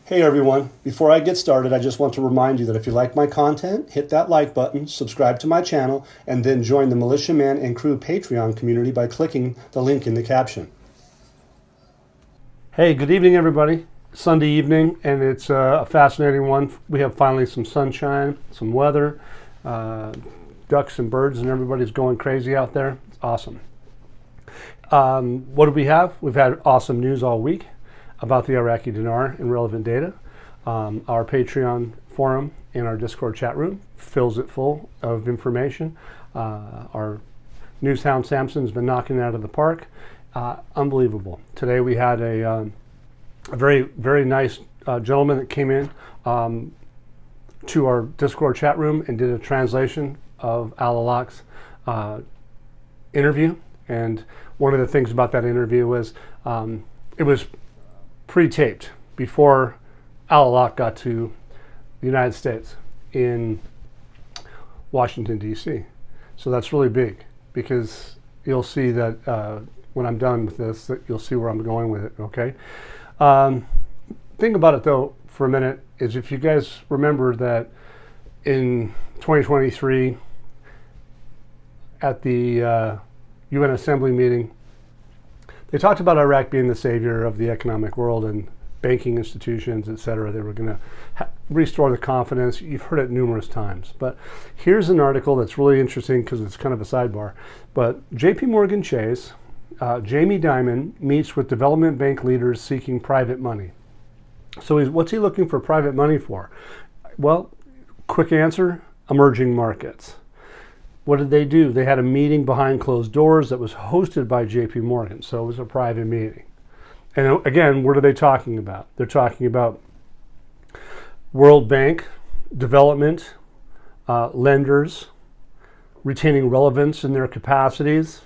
Hey everyone, before I get started, I just want to remind you that if you like my content, hit that like button, subscribe to my channel, and then join the Militiaman and Crew Patreon community by clicking the link in the caption. Hey, good evening everybody. Sunday evening, and it's a fascinating one. We have finally some sunshine, some weather, ducks and birds, and everybody's going crazy out there. It's awesome. What do we have? We've had awesome news all week about the Iraqi Dinar and relevant data. Our Patreon forum and our Discord chat room fills it full of information. Our Newshound Samson's been knocking it out of the park. Unbelievable. Today we had a very, very nice gentleman that came in to our Discord chat room and did a translation of Al-Alaq's interview. And one of the things about that interview was it was pre-taped before Al-Alaq got to the United States in Washington, D.C. So that's really big, because you'll see that when I'm done with this, that you'll see where I'm going with it, okay? Think about it, though, for a minute, is if you guys remember that in 2023 at the UN Assembly meeting, they talked about Iraq being the savior of the economic world and banking institutions, et cetera. They were going to restore the confidence. You've heard it numerous times. But here's an article that's really interesting because it's kind of a sidebar. But JP Morgan Chase, Jamie Dimon meets with development bank leaders seeking private money. So what's he looking for private money for? Well, quick answer, emerging markets. What did they do? They had a meeting behind closed doors that was hosted by JP Morgan, so it was a private meeting. And again, what are they talking about? They're talking about World Bank, development, lenders, retaining relevance in their capacities,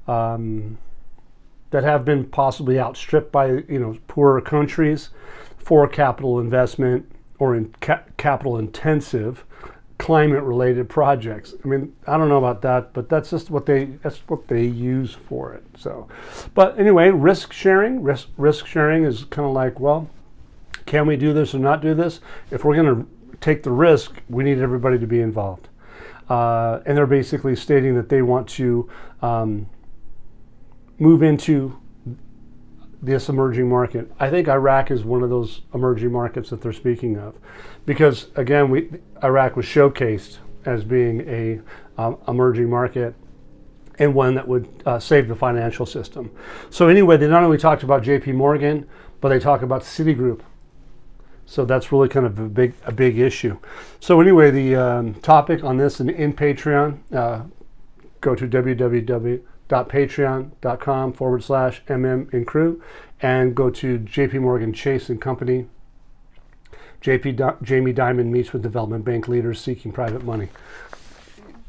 that have been possibly outstripped by poorer countries for capital investment or in capital intensive climate-related projects. I mean, I don't know about that, but that's just what they use for it. So, but anyway, risk sharing is kind of like, well, can we do this or not do this? If we're going to take the risk, we need everybody to be involved. And they're basically stating that they want to move into this emerging market. I think Iraq is one of those emerging markets that they're speaking of, because again, Iraq was showcased as being a emerging market and one that would save the financial system. So anyway, they not only talked about JP Morgan, but they talk about Citigroup. So that's really kind of a big issue. So anyway, the topic on this in Patreon, go to www.patreon.com/MM and go to JP Morgan Chase and Company. Jamie Dimon meets with development bank leaders seeking private money.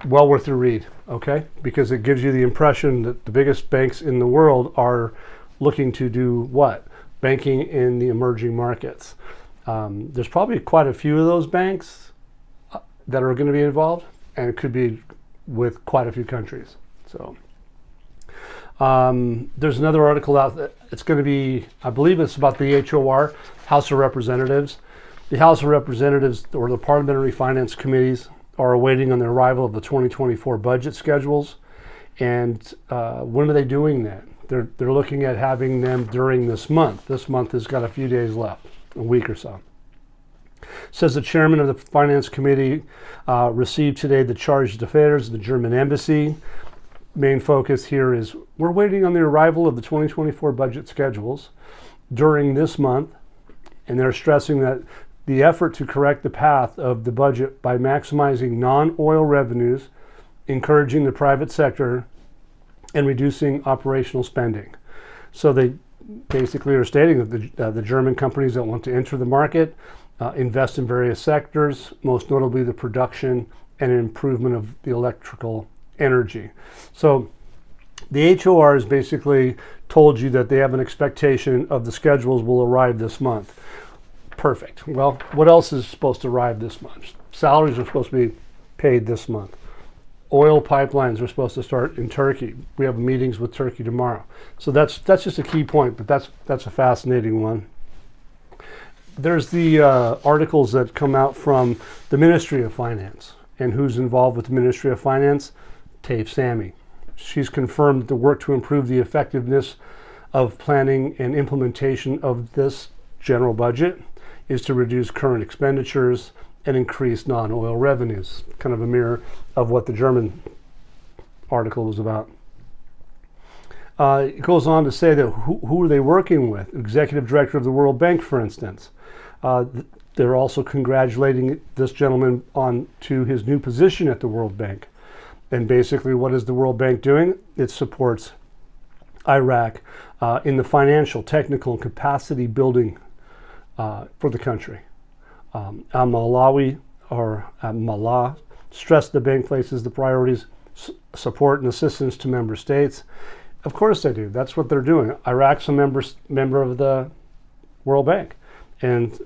Well worth the read, okay? Because it gives you the impression that the biggest banks in the world are looking to do what? Banking in the emerging markets. There's probably quite a few of those banks that are going to be involved, and it could be with quite a few countries. So there's another article out that it's going to be, I believe it's about the HOR, House of Representatives. The House of Representatives, or the Parliamentary Finance Committees, are awaiting on the arrival of the 2024 budget schedules. And when are they doing that? They're looking at having them during this month. This month has got a few days left, a week or so. Says the chairman of the Finance Committee received today the chargé d'affaires of the German embassy. Main focus here is we're waiting on the arrival of the 2024 budget schedules during this month, and they're stressing that the effort to correct the path of the budget by maximizing non-oil revenues, encouraging the private sector, and reducing operational spending. So they basically are stating that the German companies that want to enter the market invest in various sectors, most notably the production and improvement of the electrical energy. So the HOR has basically told you that they have an expectation of the schedules will arrive this month. Perfect. Well, what else is supposed to arrive this month? Salaries are supposed to be paid this month. Oil pipelines are supposed to start in Turkey. We have meetings with Turkey tomorrow. So that's just a key point, but that's a fascinating one. there's the articles that come out from the Ministry of Finance. And who's involved with the Ministry of Finance? Taif Sami. She's confirmed that the work to improve the effectiveness of planning and implementation of this general budget is to reduce current expenditures and increase non-oil revenues. Kind of a mirror of what the German article was about. It goes on to say that who are they working with? Executive Director of the World Bank, for instance. They're also congratulating this gentleman on to his new position at the World Bank. And basically, what is the World Bank doing? It supports Iraq in the financial, technical, and capacity building for the country. Al-Malawi or Al-Mallah stressed the bank places the priorities, support and assistance to member states. Of course they do. That's what they're doing. Iraq's a member of the World Bank, and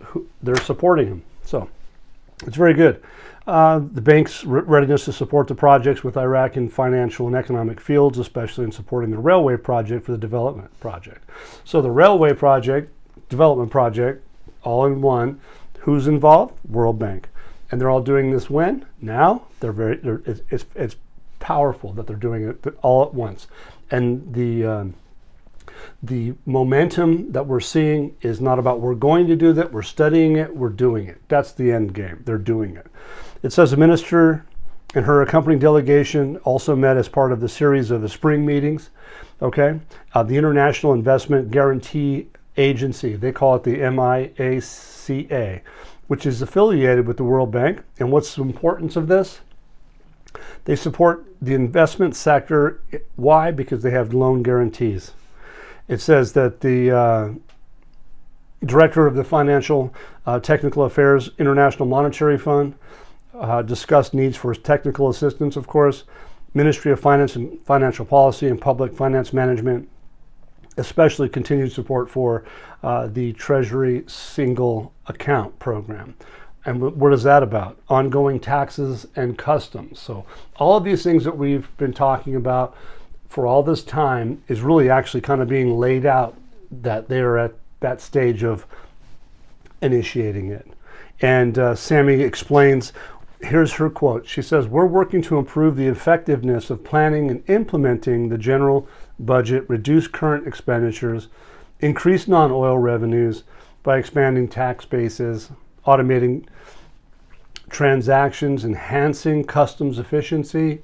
they're supporting him. So it's very good. The bank's readiness to support the projects with Iraq in financial and economic fields, especially in supporting the railway project for the development project. So the railway project, development project, all in one. Who's involved? World Bank. And they're all doing this when? Now? It's powerful that they're doing it all at once. And the momentum that we're seeing is not about we're going to do that, we're studying it, we're doing it. That's the end game. They're doing it. It says the minister and her accompanying delegation also met as part of the series of the spring meetings. Okay, the International Investment Guarantee Agency, they call it the MIACA, which is affiliated with the World Bank. And what's the importance of this? They support the investment sector. Why? Because they have loan guarantees. It says that the director of the Financial Technical Affairs International Monetary Fund discussed needs for technical assistance, of course, Ministry of Finance and Financial Policy and Public Finance Management, especially continued support for the Treasury Single Account Program. And what is that about? Ongoing taxes and customs. So all of these things that we've been talking about for all this time is really actually kind of being laid out, that they're at that stage of initiating it. And Sami explains, here's her quote. She says, "We're working to improve the effectiveness of planning and implementing the general budget, reduce current expenditures, increase non-oil revenues by expanding tax bases, automating transactions, enhancing customs efficiency,"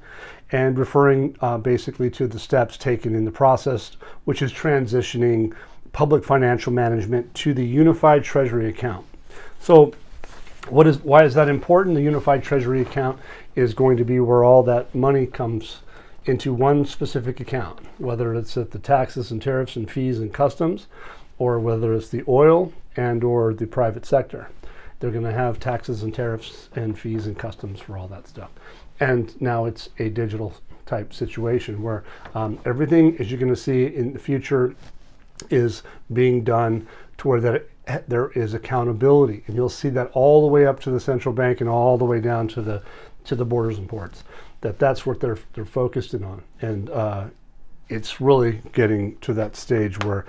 and referring basically to the steps taken in the process, which is transitioning public financial management to the unified treasury account. So why is that important? The unified treasury account is going to be where all that money comes into one specific account, whether it's at the taxes and tariffs and fees and customs, or whether it's the oil and or the private sector. They're going to have taxes and tariffs and fees and customs for all that stuff. And now it's a digital type situation where everything, as you're going to see in the future, is being done to where that there is accountability. And you'll see that all the way up to the central bank and all the way down to the borders and ports. That's what they're focused in on. And it's really getting to that stage where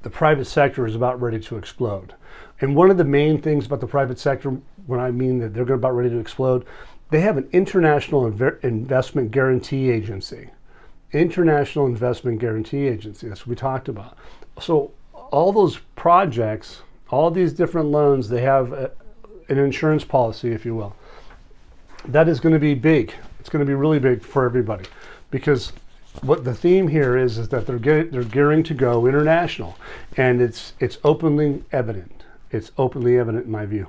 the private sector is about ready to explode. And one of the main things about the private sector, when I mean that they're about ready to explode, they have an International Investment Guarantee Agency. International Investment Guarantee Agency, that's what we talked about. So all those projects, all these different loans, they have an insurance policy, if you will. That is going to be big. It's going to be really big for everybody, because what the theme here is that they're gearing to go international, and it's openly evident. It's openly evident in my view.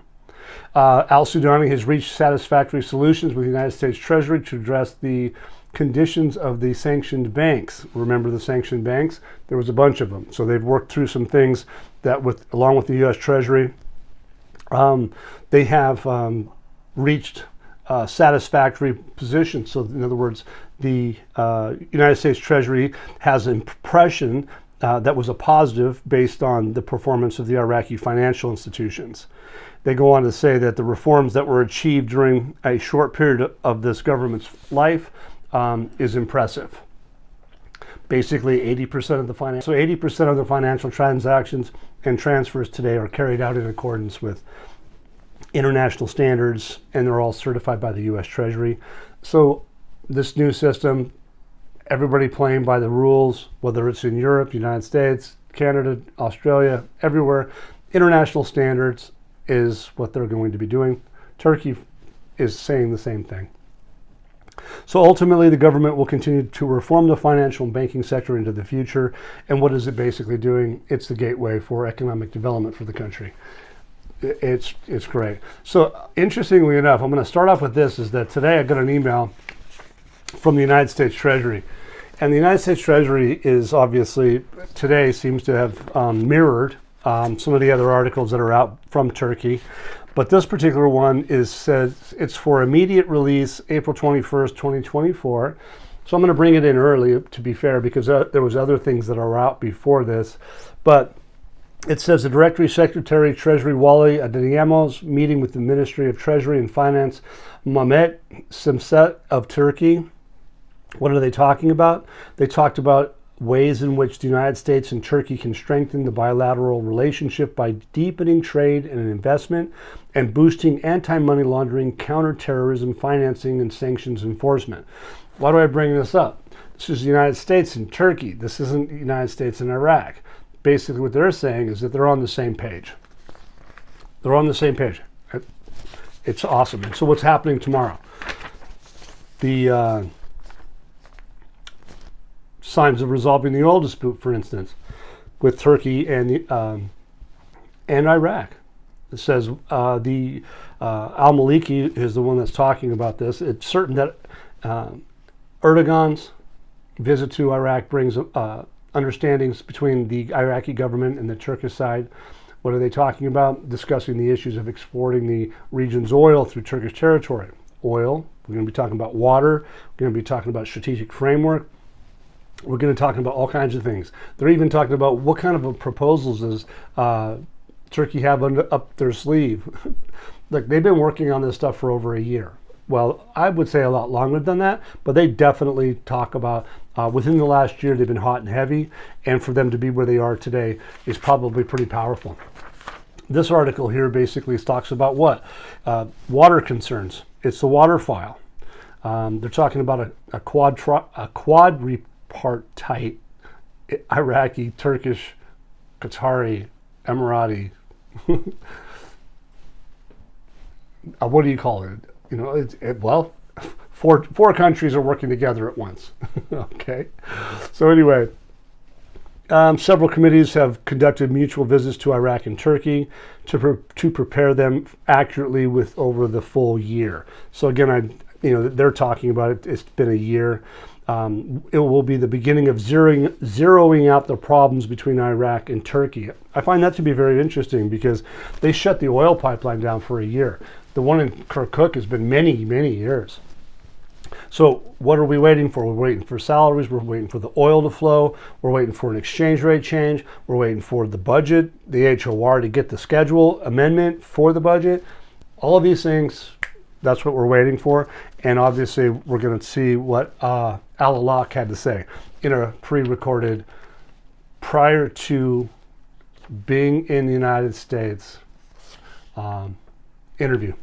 Al-Sudani has reached satisfactory solutions with the United States Treasury to address the conditions of the sanctioned banks. Remember the sanctioned banks? There was a bunch of them. So they've worked through some things that, along with the U.S. Treasury, they have reached satisfactory positions. So in other words, the United States Treasury has an impression that was a positive based on the performance of the Iraqi financial institutions. They go on to say that the reforms that were achieved during a short period of this government's life is impressive. Basically, 80% of the financial transactions and transfers today are carried out in accordance with international standards, and they're all certified by the U.S. Treasury. So this new system, everybody playing by the rules, whether it's in Europe, United States, Canada, Australia, everywhere, international standards is what they're going to be doing. Turkey is saying the same thing. So ultimately, the government will continue to reform the financial and banking sector into the future. And what is it basically doing? It's the gateway for economic development for the country. It's great. So interestingly enough, I'm going to start off with this, is that today I got an email from the United States Treasury. And the United States Treasury is obviously, today seems to have mirrored some of the other articles that are out from Turkey. But this particular one says it's for immediate release, April 21st, 2024. So I'm going to bring it in early, to be fair, because there was other things that are out before this. But it says the Directory Secretary, Treasury Wali Adeyem's meeting with the Ministry of Treasury and Finance, Mehmet Simset of Turkey. What are they talking about? They talked about ways in which the United States and Turkey can strengthen the bilateral relationship by deepening trade and investment and boosting anti-money laundering, counterterrorism financing, and sanctions enforcement. Why do I bring this up? This is the United States and Turkey. This isn't the United States and Iraq. Basically what they're saying is that they're on the same page. They're on the same page. It's awesome. And so what's happening tomorrow? The signs of resolving the oil dispute, for instance, with Turkey and Iraq. It says Al-Maliki is the one that's talking about this. It's certain that Erdogan's visit to Iraq brings understandings between the Iraqi government and the Turkish side. What are they talking about? Discussing the issues of exporting the region's oil through Turkish territory. Oil, we're going to be talking about water, we're going to be talking about strategic framework. We're going to be talking about all kinds of things. They're even talking about what kind of proposals does Turkey have up their sleeve. Like, they've been working on this stuff for over a year. Well, I would say a lot longer than that, but they definitely talk about within the last year, they've been hot and heavy, and for them to be where they are today is probably pretty powerful. This article here basically talks about what? Water concerns. It's the water file. They're talking about a quadripartite Iraqi, Turkish, Qatari, Emirati. What do you call it? You know, well, four countries are working together at once. Okay. So anyway, several committees have conducted mutual visits to Iraq and Turkey to prepare them accurately with over the full year. So again, they're talking about it. It's been a year. It will be the beginning of zeroing out the problems between Iraq and Turkey. I find that to be very interesting because they shut the oil pipeline down for a year. The one in Kirkuk has been many, many years. So what are we waiting for? We're waiting for salaries. We're waiting for the oil to flow. We're waiting for an exchange rate change. We're waiting for the budget, the HOR, to get the schedule amendment for the budget. All of these things, that's what we're waiting for. And obviously, we're going to see what Al-Alaq had to say in a pre-recorded, prior to being in the United States interview.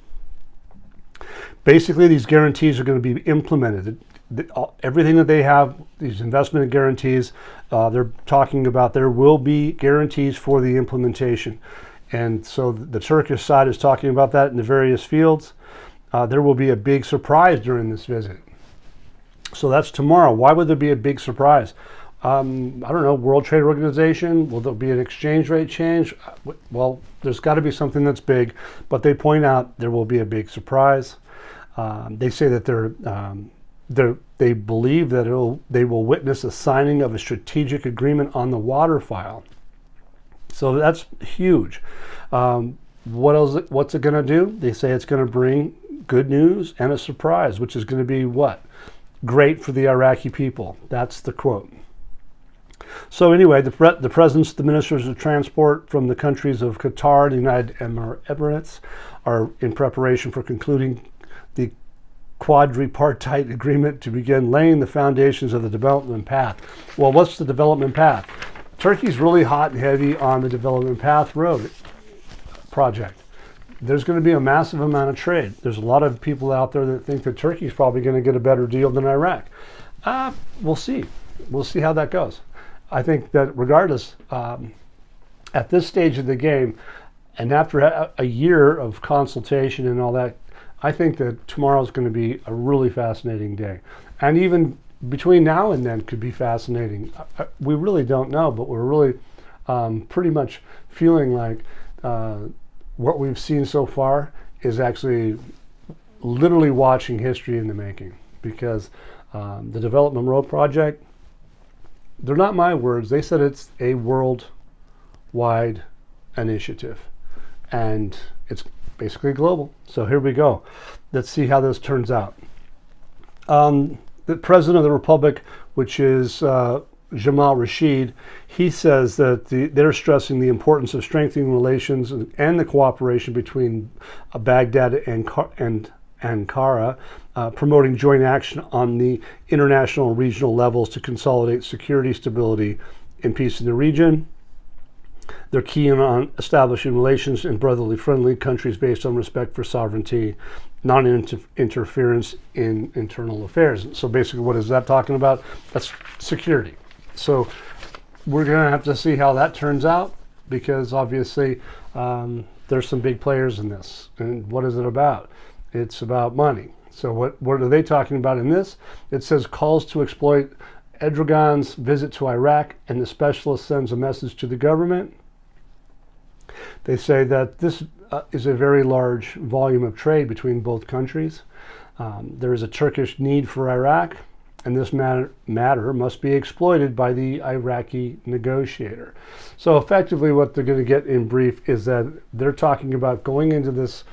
Basically, these guarantees are going to be implemented. Everything that they have, these investment guarantees, they're talking about there will be guarantees for the implementation. And so the Turkish side is talking about that in the various fields. There will be a big surprise during this visit. So that's tomorrow. Why would there be a big surprise? I don't know, World Trade Organization, will there be an exchange rate change? Well, there's got to be something that's big, but they point out there will be a big surprise. They say that they believe that they will witness a signing of a strategic agreement on the water file. So that's huge. What's it going to do? They say it's going to bring good news and a surprise, which is going to be what? Great for the Iraqi people. That's the quote. So anyway, the presidents, the ministers of transport from the countries of Qatar, the United Emirates, are in preparation for concluding the quadripartite agreement to begin laying the foundations of the development path. Well, what's the development path? Turkey's really hot and heavy on the Development Path Road project. There's going to be a massive amount of trade. There's a lot of people out there that think that Turkey's probably going to get a better deal than Iraq. We'll see. We'll see how that goes. I think that regardless, at this stage of the game, and after a year of consultation and all that, I think that tomorrow's going to be a really fascinating day. And even between now and then could be fascinating. We really don't know, but we're really pretty much feeling like what we've seen so far is actually literally watching history in the making, because the Development Road Project, they're not my words. They said it's a worldwide initiative, and it's basically global. So here we go. Let's see how this turns out. The President of the Republic, which is Jamal Rashid, he says that they're stressing the importance of strengthening relations and the cooperation between Baghdad and Ankara, promoting joint action on the international and regional levels to consolidate security, stability, and peace in the region. They're keen on establishing relations in brotherly, friendly countries based on respect for sovereignty, non-interference in internal affairs. So basically, what is that talking about? That's security. So we're going to have to see how that turns out, because obviously there's some big players in this. And what is it about? It's about money. So what are they talking about in this? It says calls to exploit Erdogan's visit to Iraq, and the specialist sends a message to the government. They say that this is a very large volume of trade between both countries. There is a Turkish need for Iraq, and this matter must be exploited by the Iraqi negotiator. So effectively what they're going to get in brief is that they're talking about going into this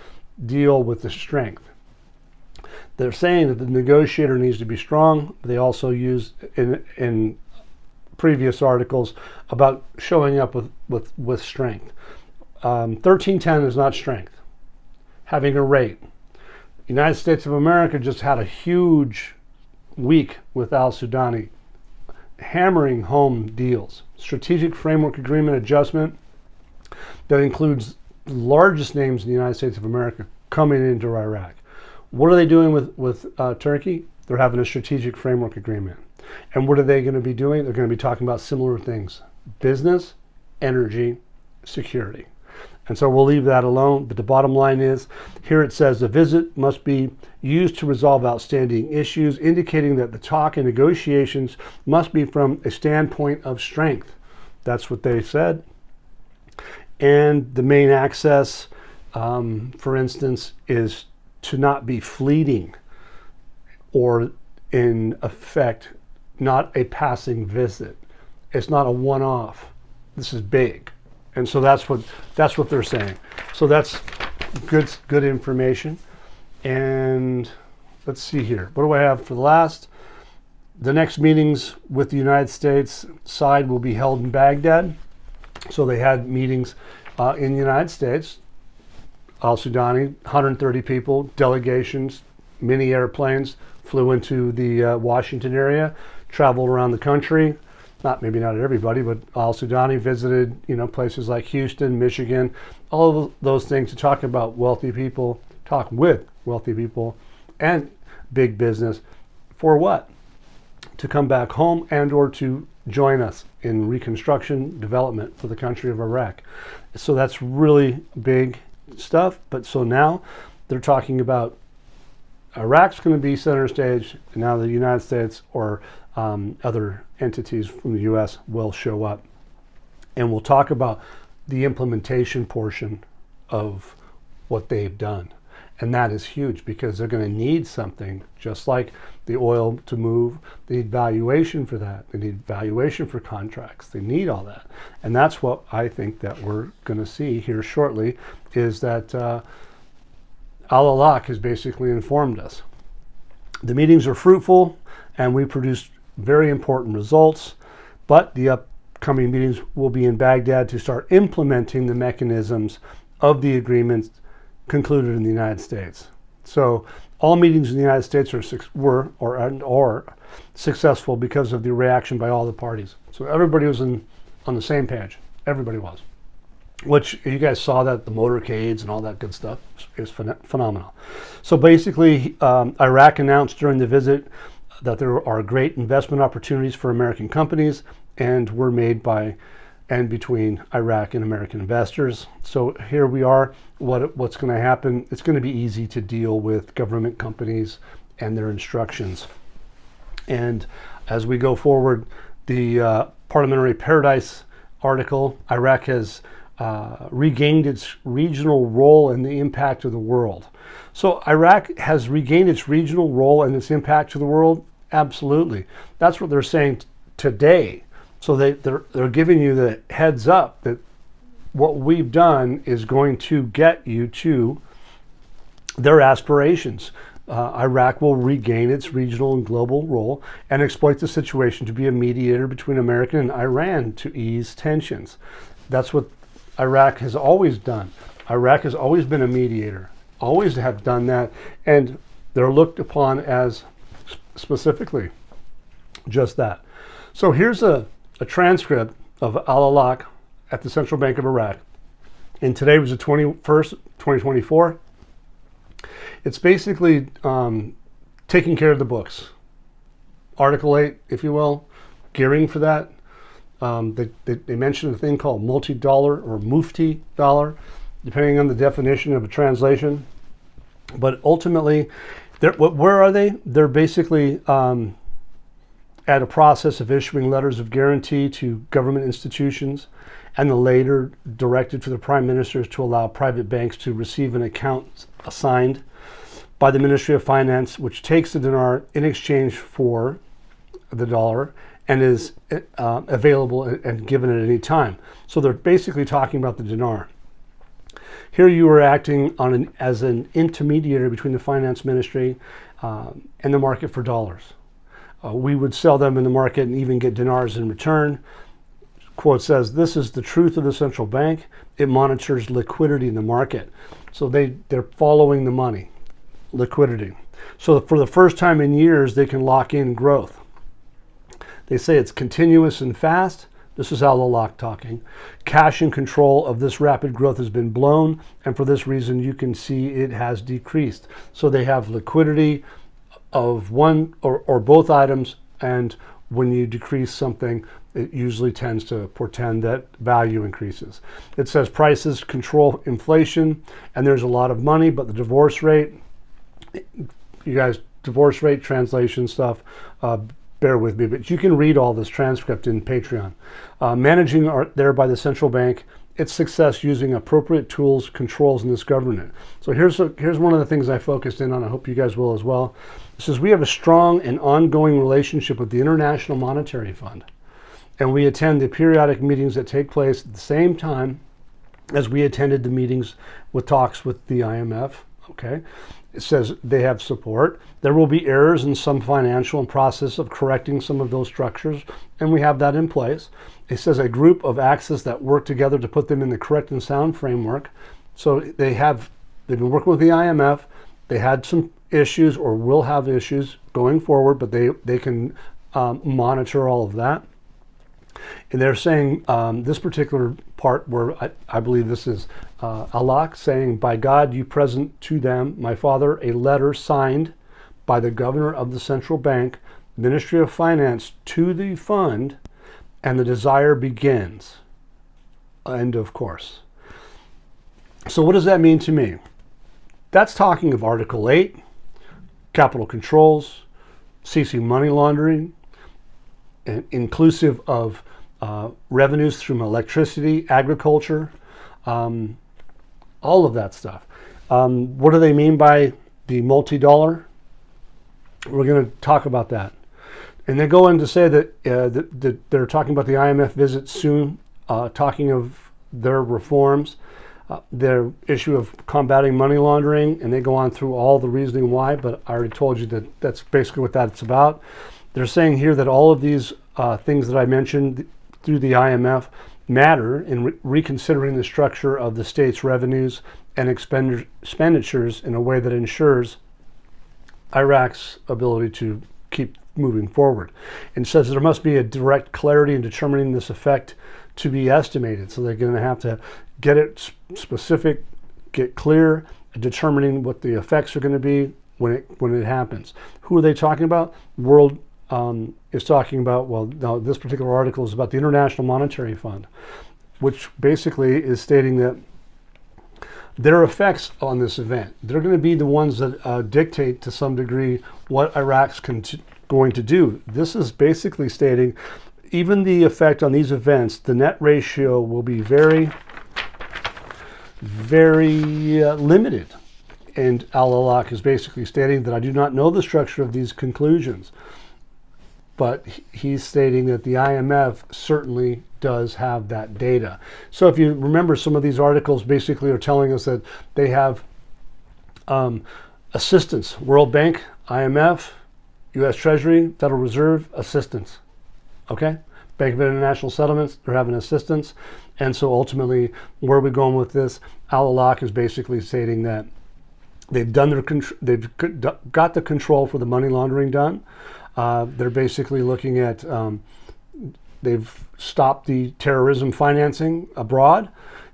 deal with the strength. They're saying that the negotiator needs to be strong. They also use in previous articles about showing up with strength. 1310 is not strength. Having a rate. United States of America just had a huge week with Al-Sudani, hammering home deals. Strategic Framework Agreement adjustment that includes the largest names in the United States of America coming into Iraq. What are they doing with Turkey? They're having a strategic framework agreement. And what are they going to be doing? They're going to be talking about similar things: business, energy, security. And so we'll leave that alone. But the bottom line is, here it says the visit must be used to resolve outstanding issues, indicating that the talk and negotiations must be from a standpoint of strength. That's what they said. And the main access, for instance, is to not be fleeting, or in effect, not a passing visit. It's not a one-off. This is big. And so that's what they're saying. So that's good information. And let's see here. What do I have for the last? The next meetings with the United States side will be held in Baghdad. So they had meetings in the United States. Al-Sudani, 130 people, delegations, mini airplanes, flew into the Washington area, traveled around the country. Maybe not everybody, but Al-Sudani visited, places like Houston, Michigan, all of those things to talk about wealthy people, talk with wealthy people and big business. For what? To come back home and or to join us in reconstruction development for the country of Iraq. So that's really big stuff. But so now they're talking about Iraq's going to be center stage, and now the United States or other entities from the U.S. will show up. And we'll talk about the implementation portion of what they've done. And that is huge, because they're going to need something, just like the oil to move. They need valuation for that. They need valuation for contracts. They need all that. And that's what I think that we're going to see here shortly, is that Al-Alaq has basically informed us. The meetings are fruitful, and we produced very important results, but the upcoming meetings will be in Baghdad to start implementing the mechanisms of the agreements concluded in the United States. So all meetings in the United States were successful because of the reaction by all the parties. So everybody was in on the same page. Everybody was. Which you guys saw that the motorcades and all that good stuff is phenomenal. So basically, Iraq announced during the visit that there are great investment opportunities for American companies and were made by and between Iraq and American investors. So here we are. What's going to happen? It's going to be easy to deal with government companies and their instructions. And as we go forward, the Parliamentary Paradise article, Iraq has regained its regional role in the impact of the world. So Iraq has regained its regional role and its impact to the world? Absolutely. That's what they're saying today. So they're giving you the heads up that what we've done is going to get you to their aspirations. Iraq will regain its regional and global role and exploit the situation to be a mediator between America and Iran to ease tensions. That's what Iraq has always done. Iraq has always been a mediator, always have done that, and they're looked upon as specifically just that. So here's a transcript of Al-Alaq at the Central Bank of Iraq, and today was the 21st, 2024. It's basically taking care of the books. Article 8, if you will, gearing for that. They mentioned a thing called multi-dollar or mufti dollar, depending on the definition of a translation. But ultimately, where are they? They're basically at a process of issuing letters of guarantee to government institutions, and the later directed to the prime ministers to allow private banks to receive an account assigned by the Ministry of Finance, which takes the dinar in exchange for the dollar and is available and given at any time. So they're basically talking about the dinar. Here you are acting as an intermediary between the finance ministry and the market for dollars. We would sell them in the market and even get dinars in return. Quote says, "This is the truth of the central bank. It monitors liquidity in the market." So they're following the money, liquidity. So for the first time in years, they can lock in growth. They say it's continuous and fast. This is Al-Alaq talking. Cash and control of this rapid growth has been blown, and for this reason, you can see it has decreased. So they have liquidity of one or both items, and when you decrease something, it usually tends to portend that value increases. It says prices control inflation, and there's a lot of money, but the divorce rate, you guys, divorce rate translation stuff, bear with me, but you can read all this transcript in Patreon. Managing there by the central bank, its success using appropriate tools, controls in this government. So here's one of the things I focused in on. I hope you guys will as well. It says we have a strong and ongoing relationship with the International Monetary Fund, and we attend the periodic meetings that take place at the same time as we attended the meetings with talks with the IMF. Okay. It says they have support. There will be errors in some financial and process of correcting some of those structures, and we have that in place. It says a group of axes that work together to put them in the correct and sound framework. So they've been working with the IMF. They had some issues or will have issues going forward, but they can monitor all of that. And they're saying this particular part where I believe this is Al-Alaq saying, "By God, you present to them, my father, a letter signed by the governor of the central bank, Ministry of Finance, to the fund, and the desire begins." End of course. So what does that mean to me? That's talking of Article 8, capital controls, ceasing money laundering, and inclusive of revenues from electricity, agriculture, all of that stuff. What do they mean by the multi-dollar? We're going to talk about that. And they go on to say that, that they're talking about the IMF visit soon, talking of their reforms, their issue of combating money laundering, and they go on through all the reasoning why, but I already told you that that's basically what that's about. They're saying here that all of these things that I mentioned through the IMF matter in reconsidering the structure of the state's revenues and expenditures in a way that ensures Iraq's ability to keep moving forward. And says there must be a direct clarity in determining this effect to be estimated. So they're going to have to get it specific, get clear, determining what the effects are going to be when it happens. Who are they talking about? World is talking about, well, now this particular article is about the International Monetary Fund, which basically is stating that their effects on this event, they're going to be the ones that dictate to some degree what Iraq's going to do. This is basically stating even the effect on these events, the net ratio will be very, very limited. And Al-Alaq is basically stating that I do not know the structure of these conclusions. But he's stating that the IMF certainly does have that data. So if you remember, some of these articles basically are telling us that they have assistance. World Bank, IMF, U.S. Treasury, Federal Reserve, assistance. Okay? Bank of International Settlements, they're having assistance. And so ultimately, where are we going with this? Al-Alaq is basically stating that they've got the control for the money laundering done. They're basically looking at, they've stopped the terrorism financing abroad.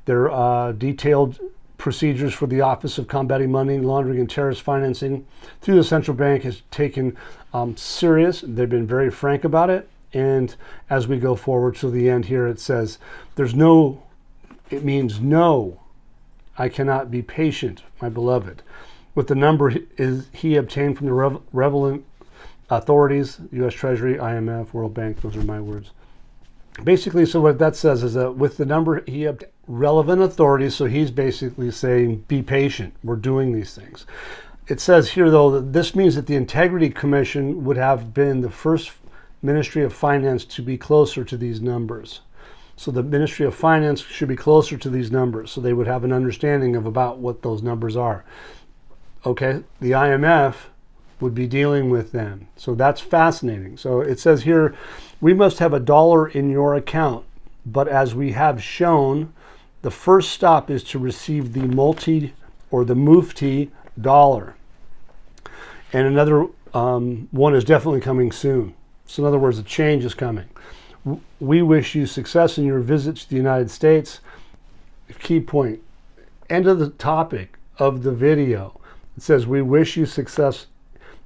Their detailed procedures for the Office of Combating Money Laundering and Terrorist Financing through the central bank has taken serious. They've been very frank about it. And as we go forward to the end here, it says, it means no, I cannot be patient, my beloved. With the number he obtained from the relevant authorities, U.S. Treasury, IMF, World Bank, those are my words. Basically, so what that says is that with the number he obtained, relevant authorities, so he's basically saying, be patient, we're doing these things. It says here, though, that this means that the Integrity Commission would have been the first Ministry of Finance to be closer to these numbers. So the Ministry of Finance should be closer to these numbers, so they would have an understanding of about what those numbers are. Okay, the IMF would be dealing with them. So that's fascinating. So it says here, we must have $1 in your account, but as we have shown, the first stop is to receive the mufti dollar. And another one is definitely coming soon. So in other words, a change is coming. We wish you success in your visit to the United States. Key point, end of the topic of the video. It says, we wish you success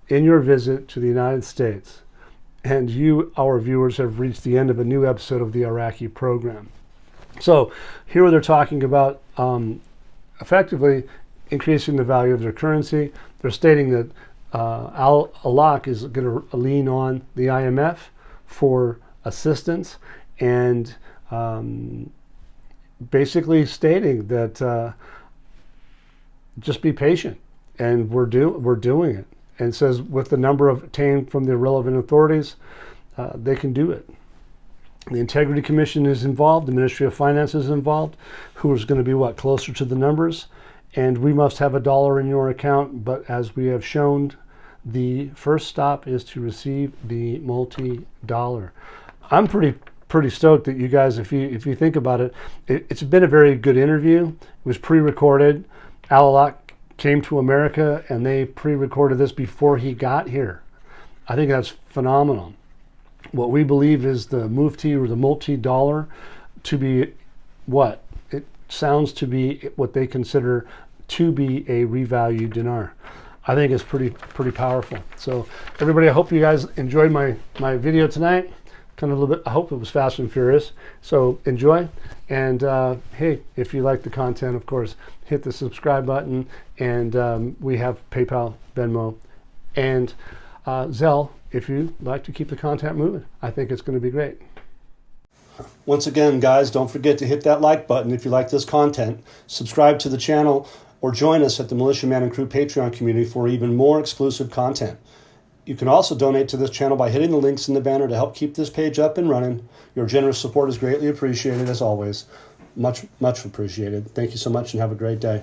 in your visit to the United States. And you, our viewers, have reached the end of a new episode of the Iraqi program. So here they're talking about effectively increasing the value of their currency. They're stating that Al-Alaq is going to lean on the IMF for assistance, and basically stating that just be patient, and we're doing it. And it says with the number obtained from the relevant authorities, they can do it. The Integrity Commission is involved. The Ministry of Finance is involved, who is going to be closer to the numbers. And we must have $1 in your account, but as we have shown, the first stop is to receive the multi-dollar. I'm pretty stoked that you guys, if you think about it, it's been a very good interview. It was pre-recorded. Al-Alaq came to America and they pre-recorded this before he got here. I think that's phenomenal. What we believe is the mufti or the multi-dollar to be what? It sounds to be what they consider to be a revalued dinar. I think it's pretty powerful. So everybody, I hope you guys enjoyed my video tonight. Kind of a little bit, I hope it was fast and furious. So enjoy. And hey, if you like the content, of course, hit the subscribe button. And we have PayPal, Venmo, and Zelle if you'd like to keep the content moving. I think it's going to be great. Once again, guys, don't forget to hit that like button if you like this content. Subscribe to the channel or join us at the Militia Man and Crew Patreon community for even more exclusive content. You can also donate to this channel by hitting the links in the banner to help keep this page up and running. Your generous support is greatly appreciated, as always. Much, much appreciated. Thank you so much and have a great day.